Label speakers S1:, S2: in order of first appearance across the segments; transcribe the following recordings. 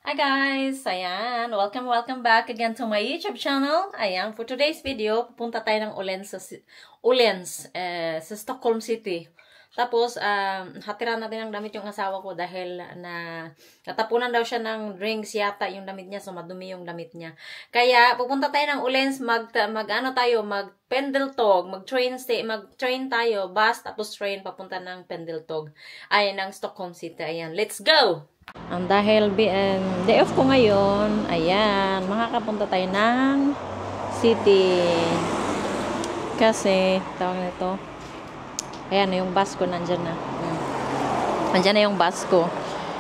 S1: Hi guys! Ayan, welcome back again to my YouTube channel. Ayan, for today's video, pupunta tayo ng Åhléns sa Stockholm City. Tapos, hatiran natin ang damit yung asawa ko dahil natapunan daw siya ng drinks yata yung damit niya, so madumi yung damit niya. Kaya, pupunta tayo ng Åhléns, mag-Pendeltåg, mag-train tayo, bus, tapos train papunta ng Pendeltåg. Ayan, ng Stockholm City. Ayan, let's go! Dahil day off ko ngayon, ayan, makakapunta tayo ng city. Kasi, tawag nito, ayan, yung bus ko nandyan na. Nandyan na yung bus ko.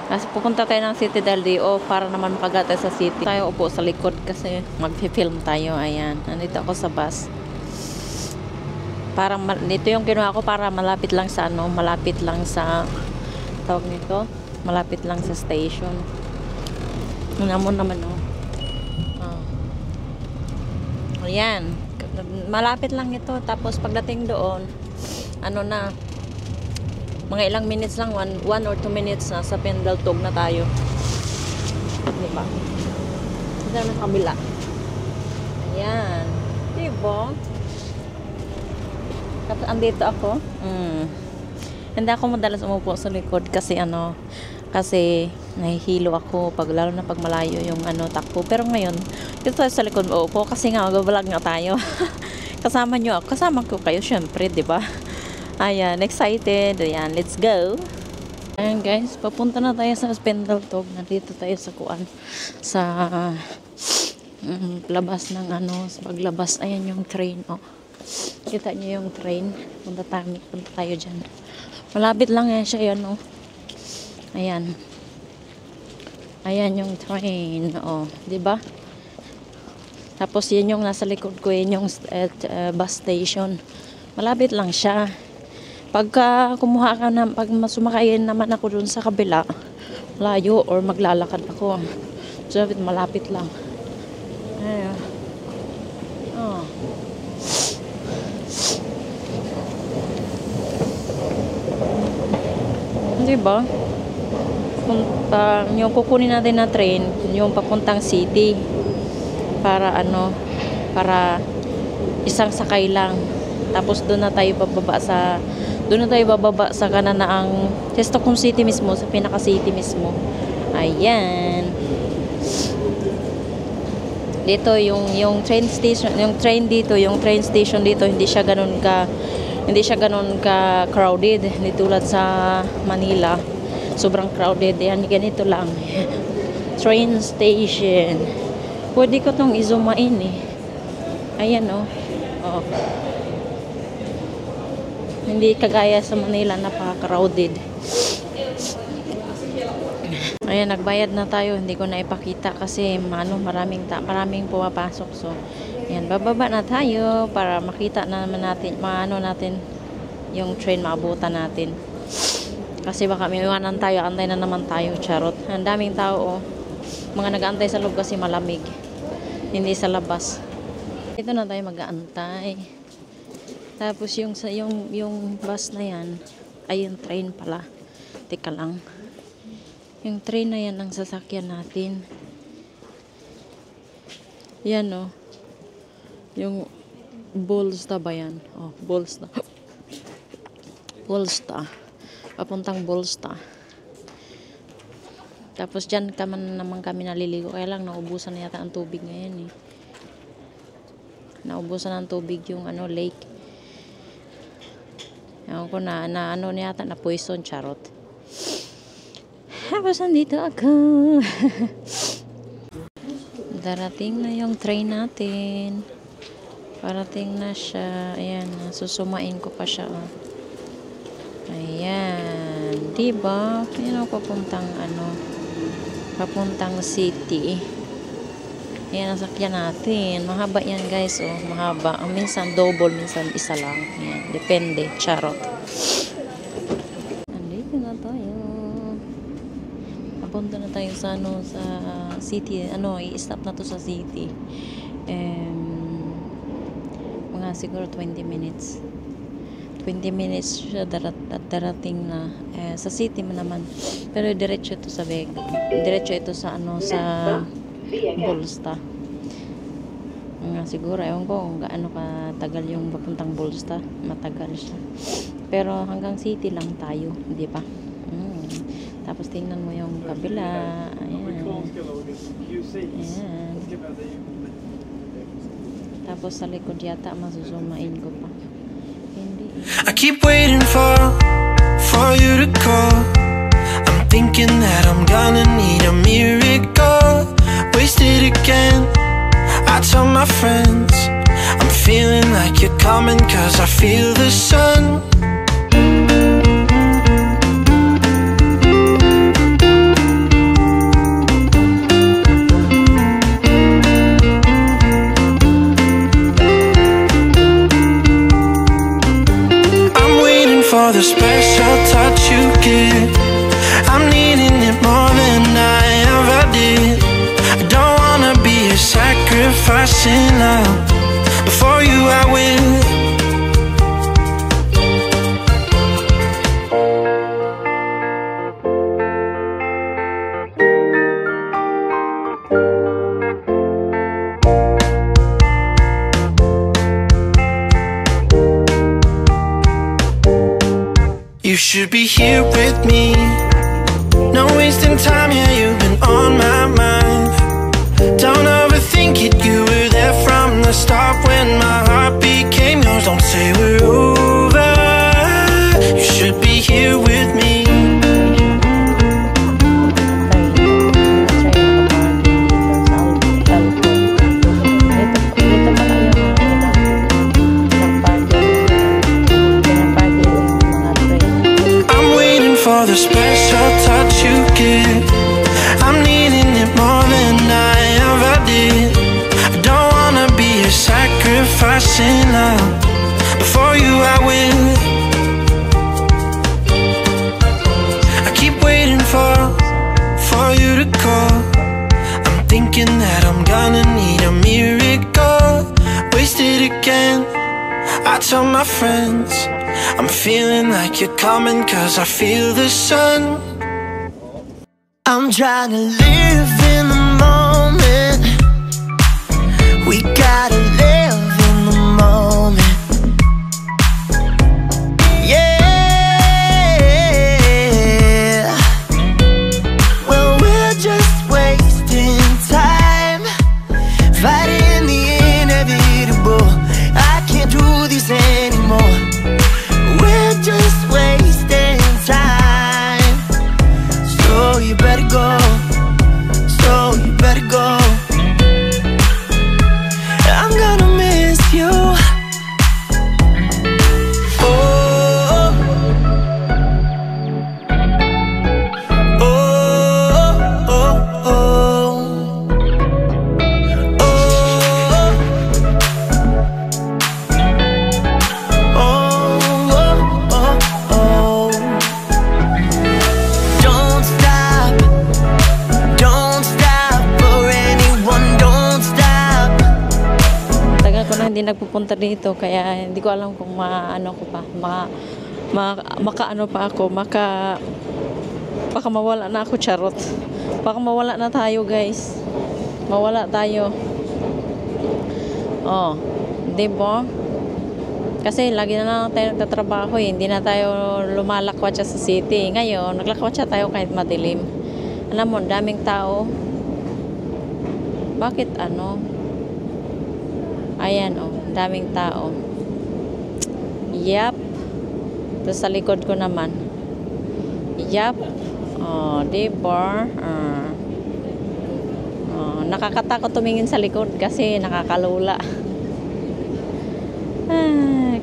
S1: Kasi pupunta tayo ng city dahil day off para naman makagata sa city. Tayo upo sa likod kasi mag-film tayo, ayan. Nandito ako sa bus. Parang, dito yung ginawa ko para malapit lang sa tawag nito, malapit lang sa station. Naman, oh. Ayan. Malapit lang ito. Tapos pagdating doon, mga ilang minutes lang, 1 or 2 minutes na sa Pendeltåg na tayo. Diba? Ito na kabila. Ayan. Diba? Tapos andito ako. Hindi ako madalas umupo sa likod kasi nahihilo ako lalo na pag malayo yung takbo. Pero ngayon, dito tayo sa likod uupo kasi nga mag-vlog nga tayo. Kasama ko kayo syempre, 'di ba? Ayan, excited. Ayan, let's go. Ayan guys, papunta na tayo sa Pendeltåg. Nandito tayo sa labas ng sa paglabas. Ayan yung train, oh. Kita niyo yung train. Punta tayo diyan. Malapit lang yan siya, yan, oh. Ayan. Ayan yung train, oh. Diba? Tapos, yan yung nasa likod ko, yan yung bus station. Malapit lang siya. Pagka pag sumakayin naman ako dun sa kabila, layo, or maglalakad ako. So, malapit lang. Ayan. Oh. Diba? Yung kukunin natin na train, yung papuntang city. Para isang sakay lang. Tapos doon na tayo bababa sa kananaang Stockholm City mismo, sa pinaka city mismo. Ayan. Dito yung train station, yung train station dito, hindi siya ganun ka crowded, hindi tulad sa Manila. Sobrang crowded. Yan, ganito lang. Train station. Pwede ko tong i-zoomain eh. Ayan, oh. Oh. Hindi kagaya sa Manila, napaka-crowded. Ayan, nagbayad na tayo. Hindi ko na ipakita kasi maraming pumapasok. So, ayan, bababa na tayo para makita na naman natin, natin yung train, maabutan natin. Kasi baka may iwanan tayo, antay na naman tayo, charot. Ang daming tao, oh. Mga nag-aantay sa loob kasi malamig. Hindi sa labas. Dito na tayo mag-aantay. Tapos yung bus na yan, ay yung train pala. Teka lang. Yung train na yan ang sasakyan natin. Yan, oh. Yung Bålsta ba yan? Oh, Bålsta. Bålsta. Papuntang Bålsta. Tapos dyan naman kami naliligo. Kaya lang naubusan na yata ang tubig ngayon eh. Naubusan ng tubig yung lake. Ewan ko na yata na poison, charot. Tapos nandito ako. Darating na yung train natin. Parating na siya. Ayan, susumain ko pa siya, oh. Ayan, diba? Ayan ako papuntang city. Ayan, nasakyan natin. Mahaba yan, guys, oh. Mahaba. Minsan double, minsan isa lang. Ayan, depende. Charot. Nandito na tayo. Papunta na tayo sa city. I-stop na to sa city. Mga siguro 20 minutes. 20 minutes siya darating na sa city man naman. Pero diretso ito sa diretso ito sa ano sa Bolsta. Siguro ewan ko kung gaano katagal yung papuntang Bolsta. Matagal siya. Pero hanggang city lang tayo, di ba? Tapos tingnan mo yung kabila. Ayan. Ayan. Tapos sa likod yata masusumain ko pa. Hindi.
S2: I keep waiting for you to call. I'm thinking that I'm gonna need a miracle. Wasted again. I tell my friends I'm feeling like you're coming, 'cause I feel the sun. For the special touch you give, I'm needing it more than I ever did. I don't wanna be a sacrificing love. Before you I will. You should be here with me. No wasting time, yeah, you've been on my mind. Don't overthink it, you were there from the start. When my heart became yours, don't say we're over. You should be here with me. For the special touch you give, I'm needing it more than I ever did. I don't wanna be a sacrificing love. Before you I will. I keep waiting for you to call. I'm thinking that I'm gonna need a miracle. Wasted again. I tell my friends I'm feeling like you're coming, 'cause I feel the sun. I'm trying to live in the moment. We gotta live in the moment. Yeah. Well, we're just wasting time, fighting the inevitable. I can't do this anymore. We're just wasting time. So you better go. So you better go. I'm gonna miss you. Oh, oh, oh, oh,
S1: hindi nagpupunta dito kaya hindi ko alam kung maano ko pa makaano pa ako baka mawala na ako, charot, baka mawala na tayo guys, mawala tayo. Oh, diba? Kasi lagi na lang tayo nagtatrabaho hindi na tayo lumalakwatsa sa city. Ngayon naglakwatsa tayo kahit madilim. Alam mo, daming tao. Bakit ano? Ayan, oh, daming tao. Yap. Tapos sa likod ko naman. Yap. Oh, diba? Nakakatakot tumingin sa likod kasi nakakalula.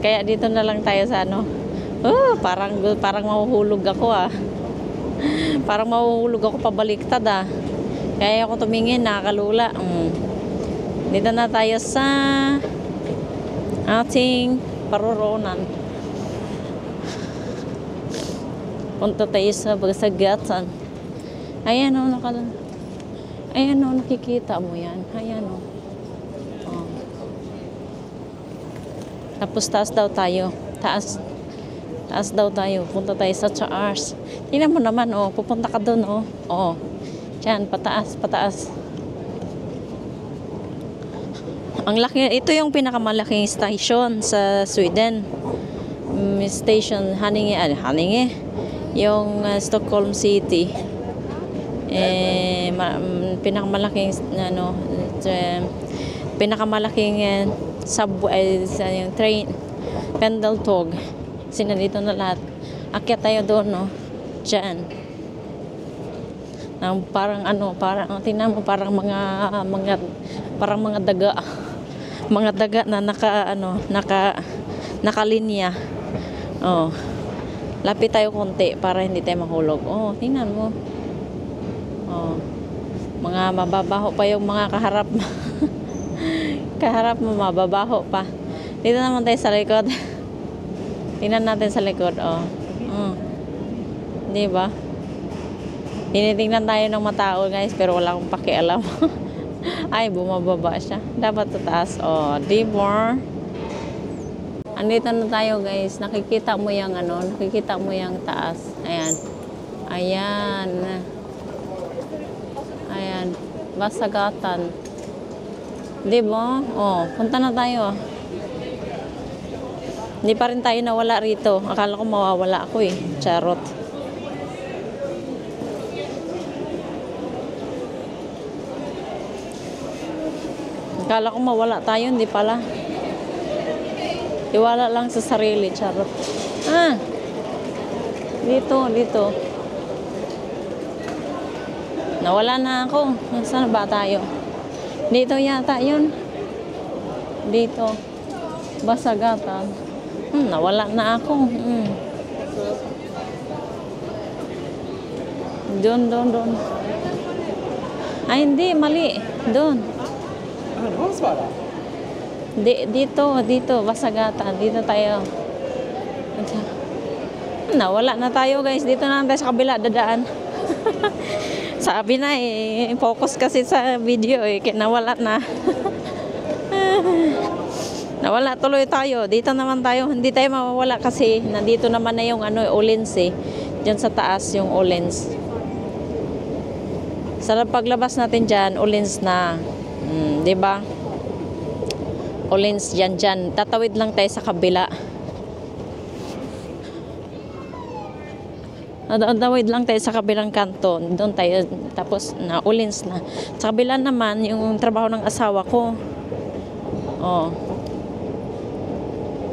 S1: Kaya dito na lang tayo sa ano. Oh, parang mahuhulog ako Parang mahuhulog ako pabaliktad Kaya ako tumingin, nakakalula. Dito na tayo sa ating paruroonan. Punta tayo sa Bagsagatan. Ayan o, ayan o, nakikita mo yan. Ayan o. Tapos taas daw tayo. Taas. Taas daw tayo. Punta tayo sa Charles. Tingnan mo naman, oh. Pupunta ka doon, oh. Oh. Diyan, pataas, pataas. Ang laki, ito yung pinakamalaking station sa Sweden. Station Haninge, Haninge. Yung Stockholm City. Pinakamalaking ano, pinakamalaking subway, yung train, pendeltåg. Sinalito na lahat. Akyat tayo doon, no? Diyan. Parang ano, parang tingnan mo, parang mga daga. Mga daga na nakalinya. Oh. Lapit tayo konti para hindi tayo mahulog. Oh, tingnan mo. Oh. Mga mababaho pa yung mga kaharap. Kaharap mo, mababaho pa. Dito naman tayo sa likod. Tingnan natin sa likod, oh. Di ba? Tinitingnan tayo ng matao, guys, pero wala akong pakialam. Ay, bumababa siya. Dapat tataas, oh. Di ba? Andito na tayo, guys. Nakikita mo yung ano, nakikita mo yung taas. Ayan. Ayan. Ayan. Basagatan. Di ba? Oh, punta na tayo. Hindi pa rin tayo nawala rito. Akala ko mawawala ako eh. Charot. Akala ko mawala tayo. Hindi pala. Iwala lang sa sarili. Charot. Ah! Dito, dito. Nawala na ako. Saan ba tayo? Dito yata yun. Dito. Basagatan. Nawala na ako. Doon. Ay, hindi. Mali. Doon. Dito. Basagatan. Dito tayo. Nawala na tayo, guys. Dito na tayo sa kabila dadaan. Sabi na eh. Focus kasi sa video eh. Kaya nawala na. Nawala tuloy tayo. Dito naman tayo. Hindi tayo mawawala kasi nandito naman na yung ano, Åhléns eh. Diyan sa taas yung Åhléns. Sa paglabas natin dyan, Åhléns na. Diba? Åhléns dyan. Tatawid lang tayo sa kabila. Tatawid lang tayo sa kabilang kanto. Doon tayo. Tapos na Åhléns na. Sa kabila naman, yung trabaho ng asawa ko. Oh.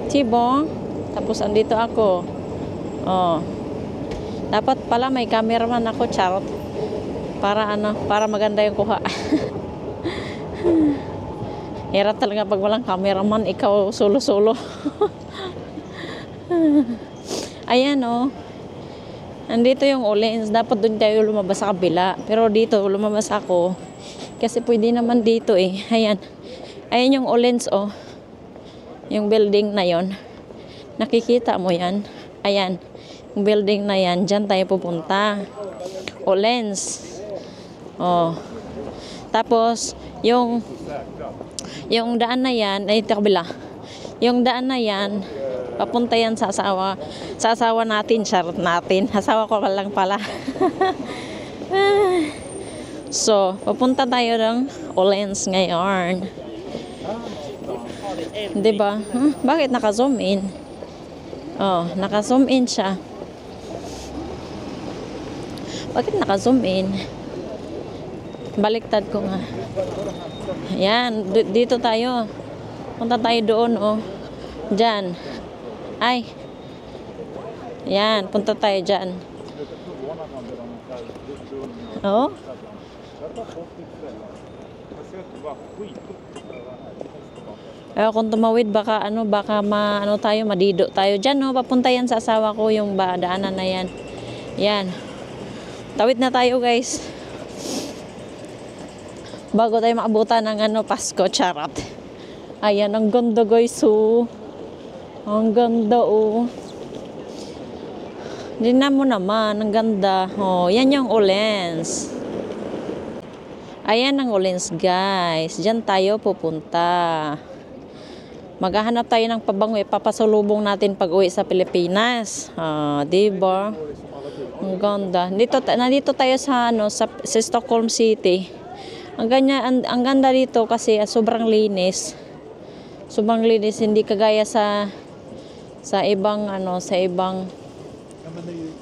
S1: Tibo. Tapos andito ako. Oh. Dapat pala may cameraman ako, charot. Para ano, para maganda yung kuha. Hirap talaga pag walang cameraman, ikaw solo-solo. Ayan oh. Andito yung Åhléns. Dapat doon tayo lumabas sa kabila. Pero dito lumabas ako. Kasi pwede naman dito eh. Ayan. Ayan yung Åhléns oh. Yung building na yon. Nakikita mo yan? Ayan. Yung building na yan. Diyan tayo pupunta. Åhléns. Oh. Tapos, yung daan na yan, ay kabila. Yung daan na yan, papunta yan sa asawa. Sa asawa natin, charot natin. Asawa ko lang pala. So, papunta tayo ng Åhléns ngayon. Diba? Bakit naka-zoom in? Oh, naka-zoom in siya. Bakit naka-zoom in? Baliktad ko nga. Yan, dito tayo. Punta tayo doon, oh. Diyan. Ay. Yan, punta tayo dyan. Oh. Kung tumawid baka tayo, madido tayo diyan, no. Papunta yan sa asawa ko yung daanan na yan. Yan. Tawid na tayo, guys. Bago tayo maabutan ng Pasko, charot. Ayan, ang ganda, guys, oh. Ang ganda, oh. Tingnan mo naman, ang ganda. Oh, yan yung Åhléns. Ayan ang Åhléns, guys. Diyan tayo pupunta. Maghahanap tayo ng pabango, ipapasalubong natin pag uwi sa Pilipinas. Diba? Ang ganda. Nandito tayo sa sa Stockholm City. Ang ganda dito kasi sobrang linis. Sobrang linis, hindi kagaya sa ibang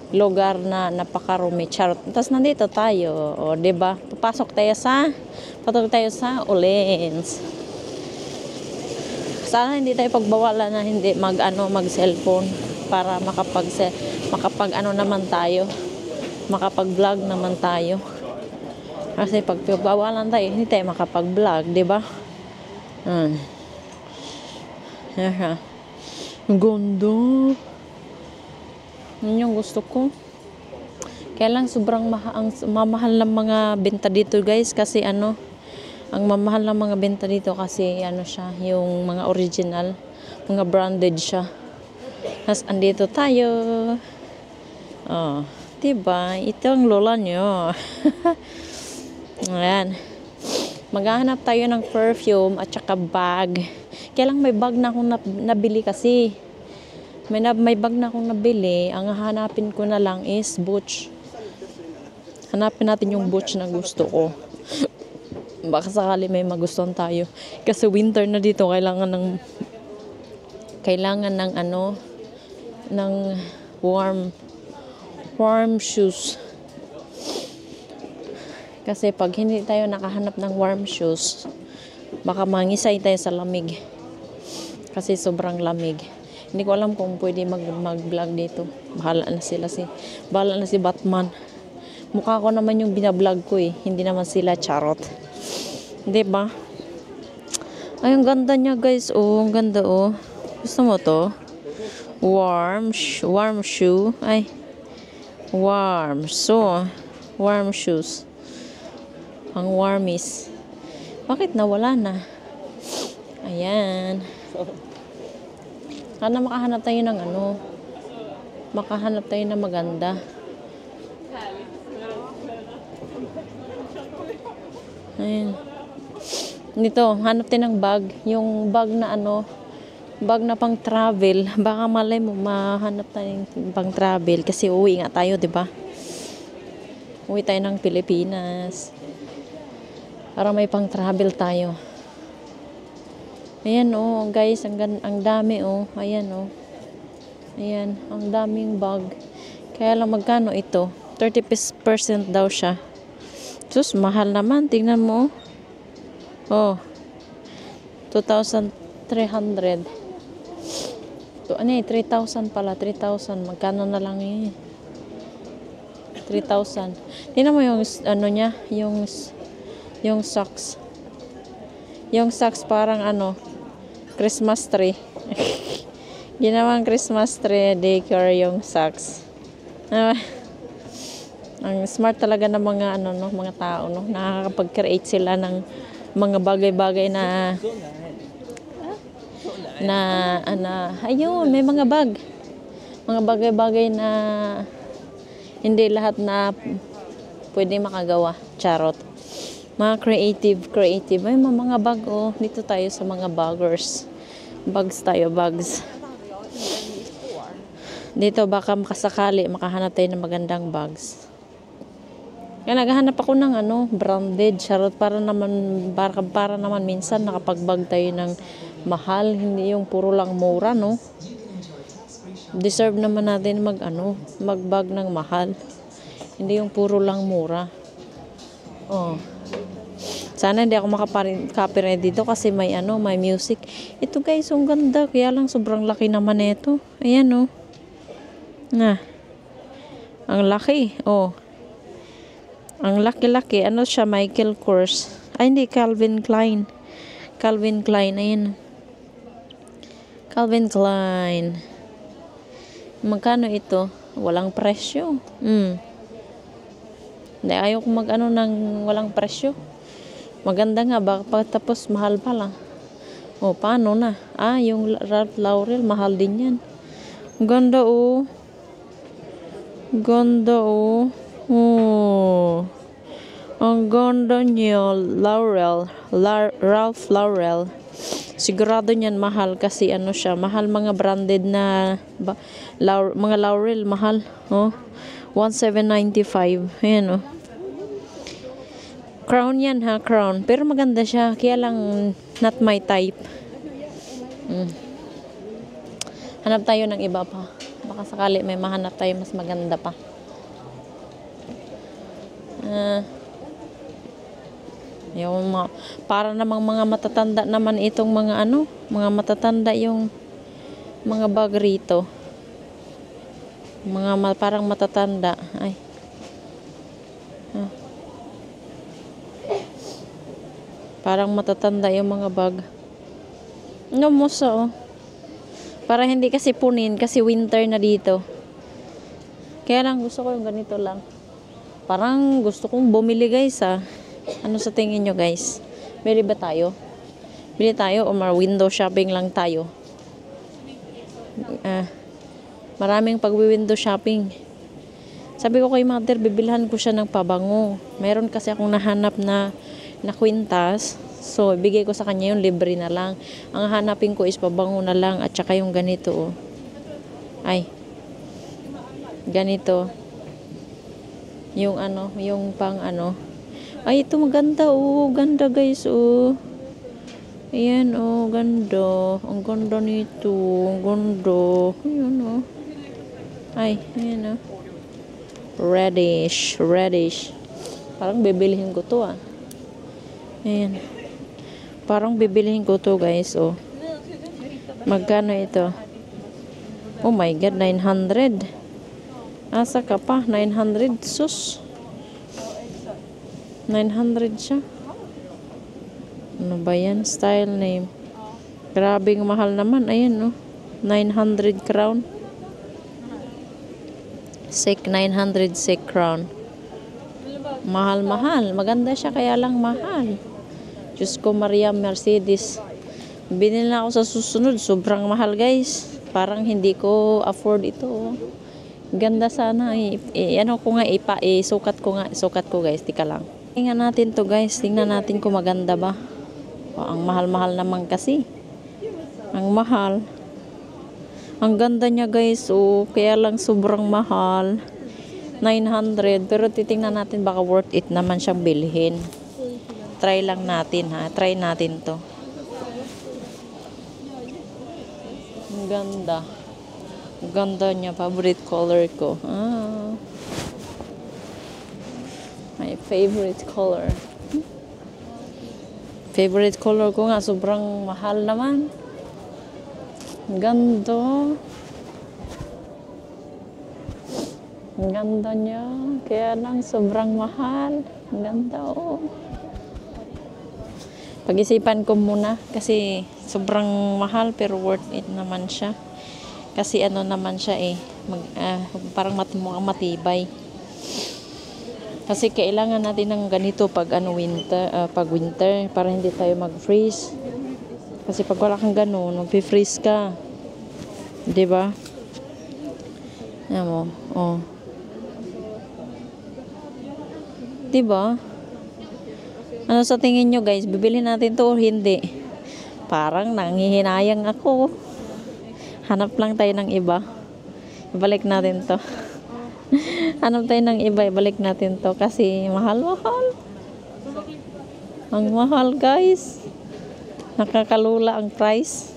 S1: lugar na napakarumi. Charot. Tapos nandito tayo, 'di ba? Papasok tayo sa Olens. Sana hindi tayo pagbawalan na hindi mag-cellphone para naman tayo. Makapag-vlog naman tayo. Kasi pag pagbawalan tayo, hindi tayo makapag-vlog, 'di ba? Ang ganda. Yun yung gusto ko. Kaya lang sobrang mamahal ng mga benta dito, guys, kasi ang mamahal ng mga benta dito kasi siya, yung mga original, mga branded siya. Tapos andito tayo. Diba? Ito ang lola nyo. Ayan. Maghahanap tayo ng perfume at saka bag. Kaya lang may bag na akong nabili kasi. May bag na akong nabili. Ang hahanapin ko na lang is Butch. Hanapin natin yung Butch na gusto ko. Baka sakali may magustuhan tayo. Kasi winter na dito, kailangan ng warm shoes. Kasi pag hindi tayo nakahanap ng warm shoes, baka mangisay tayo sa lamig. Kasi sobrang lamig. Hindi ko alam kung pwede mag-vlog dito. Bahala na si Batman. Mukha ko naman yung binablog ko eh. Hindi naman sila, charot. Diba? Ay, ang ganda niya, guys. Ang ganda, Gusto mo to? Warm shoe. Ay. Warm. So, warm shoes. Ang warmies. Bakit nawala na? Ayan. Sana makahanap tayo ng makahanap tayo ng maganda. Ayan. Dito, hanap tayo ng bag. Yung bag na bag na pang travel. Baka malay mo, mahanap tayo ng pang travel. Kasi uwi nga tayo, diba? Uwi tayo ng Pilipinas. Para may pang travel tayo. Ayan, guys. Ang dami, Ayan, Ayan, ang daming bag. Kaya lang magkano ito? 30% daw siya. Sus, mahal naman. Tingnan mo, 2,300. 3,000 pala. 3,000. Magkano na lang yun? 3,000. Tingnan mo yung, niya, yung socks. Yung socks parang Christmas tree. Ginawang Christmas tree decor yung socks. Ang smart talaga ng mga mga tao, nakakapag-create sila ng mga bagay-bagay ayun, may mga bag. Mga bagay-bagay na hindi lahat na pwede makagawa. Charot. Mga creative. May mga bag, dito tayo sa mga baggers. Bags tayo, bags. Dito baka makasakali makahanap tayo ng magandang bags. Kaya naghahanap ako ng branded, charot, para naman minsan nakapag-bag tayo ng mahal, hindi yung puro lang mura, no? Deserve naman natin mag-bag ng mahal. Hindi yung puro lang mura. Sana hindi ako makapirate dito kasi may music. Ito, guys, ang ganda, kaya lang sobrang laki naman ito. Ayan, ang laki, ang laki-laki. Siya, Michael Kors. Ay, hindi, Calvin Klein. Ayan. Calvin Klein. Magkano ito? Walang presyo. Hindi, ayaw ko ng walang presyo. Maganda nga, baka tapos mahal pala. Paano na? Yung Ralph Lauren, mahal din yan. Ganda, Ganda, ang ganda niya, Ralph Lauren. Sigurado niyan mahal kasi ano siya, mahal mga branded na mga Laurel, mahal. Oh, 1,795. Ayan oh. Crown yan ha, crown. Pero maganda siya, kaya lang not my type. Hanap tayo ng iba pa. Baka sakali may mahanap tayo mas maganda pa. Yung para namang mga matatanda naman itong mga ano, mga matatanda yung mga bag rito. Parang matatanda. Ay. Parang matatanda yung mga bag. No, mosa oh. Para hindi kasi punin kasi winter na dito. Kaya lang gusto ko yung ganito lang. Parang gusto kong bumili guys ah. Ano sa tingin nyo guys? Bili ba tayo? Bili tayo o window shopping lang tayo? Maraming pag-window shopping. Sabi ko kay mother, bibilhan ko siya ng pabango. Meron kasi akong nahanap na kwintas. So, ibigay ko sa kanya yung libre na lang. Ang hanapin ko is pabango na lang at saka yung ganito oh. Ay. Ganito. Yung ano, yung pang ano. Ay, ito maganda oh. Ganda guys oh. Ayan oh, ganda. Ang ganda nito. Ang ganda. Ayan oh. Ay, ayan oh. Reddish. Parang bibilihin ko to ah. Ayan. Parang bibilihin ko to guys oh. Magkano ito? Oh my god, 900. Asa ka pa? 900 sus. 900 siya. Ano ba yan? Style name. Grabing mahal naman. Ayan no. 900 crown. 900 SEK crown. Mahal. Maganda siya kaya lang mahal. Diyos ko Maria Mercedes. Binili na ako sa susunod. Sobrang mahal guys. Parang hindi ko afford ito. Ganda sana. Ano ko nga sukat ko guys. Tika lang. Tingnan natin to guys. Tingnan natin kung maganda ba. Ang mahal-mahal naman kasi. Ang mahal. Ang ganda niya guys. Oh, kaya lang sobrang mahal. 900. Pero titingnan natin baka worth it naman siyang bilhin. Try lang natin ha. Try natin to. Ang ganda. Ang ganda niya. Favorite color ko. My favorite color. Favorite color ko nga. Sobrang mahal naman. Ang ganda. Ang ganda niya. Kaya lang sobrang mahal. Ang ganda oh. Pag-isipan ko muna. Kasi sobrang mahal pero worth it naman siya. Kasi ano naman siya parang matibay. Kasi kailangan natin ng ganito pag winter para hindi tayo mag-freeze. Kasi pag wala kang ganun, mag-freeze ka. 'Di ba? Ayan mo. Oh. 'Di ba? Ano sa tingin nyo guys? Bibili natin to o hindi? Parang nanghihinayang ako. Hanap lang tayo ng iba. Ibalik natin to. Hanap tayo ng iba. Ibalik natin to. Kasi mahal-mahal. Ang mahal guys. Nakakalula ang price.